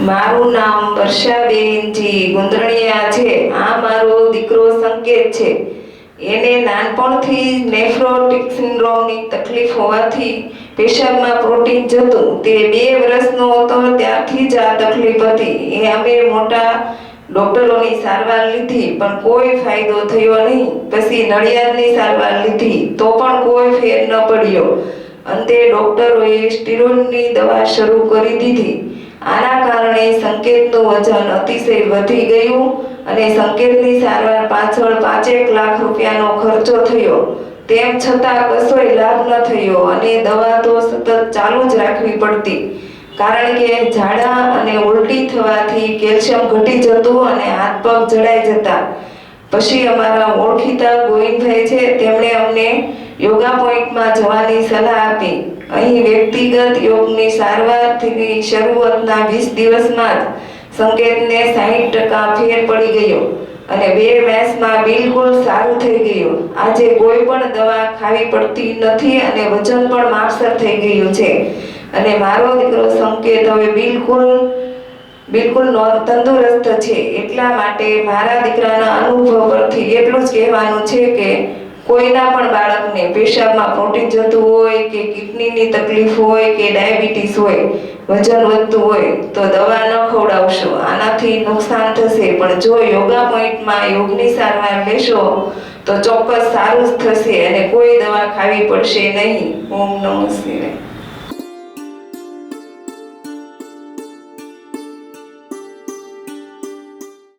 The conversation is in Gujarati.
મારું નામ વર્ષાબેનજી ગુંદરણિયા છે. આ મારો દીકરો સંકેત છે. એને નાનપણથી નેફ્રોટિક સિન્ડ્રોમની તકલીફ હોવાથી પેશાબમાં પ્રોટીન જતું. તે 2 વર્ષનો હતો ત્યારથી જ આ તકલીફ હતી. અમે મોટા ડોક્ટરોની સારવાર લીધી પણ કોઈ ફાયદો થયો નહીં. પછી નડિયાદની સારવાર લીધી તો પણ કોઈ ફેર ન પડ્યો. અંતે ડોક્ટરોએ સ્ટીરોઇડની દવા શરૂ કરી દીધી. આના કારણે સંકેતનું વજન અતિશય વધી ગયું અને સંકેતની સારવાર પાછળ 5-1 લાખ રૂપિયાનો ખર્ચો થયો. તેમ છતાં કશોય લાભ ન થયો અને દવા તો સતત ચાલુ જ રાખવી પડતી, કારણ કે ઝાડા અને ઉલટી થવાથી કેલ્શિયમ ઘટી જતું અને હાથ પગ જડાઈ જતા. પછી અમારા ઓળખીતા ગોવિંદભાઈ છે, તેમણે અમને યોગા પોઈન્ટમાં જવાની સલાહ આપી. અહીં વ્યક્તિગત યોગની સારવારથી શરૂઆતના 20 દિવસમાં જ સંકેતને 60% ફેર પડી ગયો અને 2 માસમાં બિલકુલ સારું થઈ ગયું. આજે કોઈ પણ દવા ખાવી પડતી નથી અને વજન પણ માપસર થઈ ગયું છે અને મારો દીકરો સંકેત હવે બિલકુલ તંદુરસ્ત છે. એટલા માટે મારા દીકરાના અનુભવ પરથી એટલું જ કહેવાનું છે કે કોઈના પણ બાળકને પેશાબમાં પ્રોટીન જતું હોય કે કિડનીની તકલીફ હોય કે ડાયાબિટીસ હોય, વજન વધતું હોય તો દવા ન ખવડાવશો. આનાથી નુકસાન થશે. પણ જો યોગા પોઈન્ટમાં યોગની સારવાર લેશો તો ચોક્કસ સારું જ થશે અને કોઈ દવા ખાવી પડશે નહીં. ઓમ નમઃ શિવાય.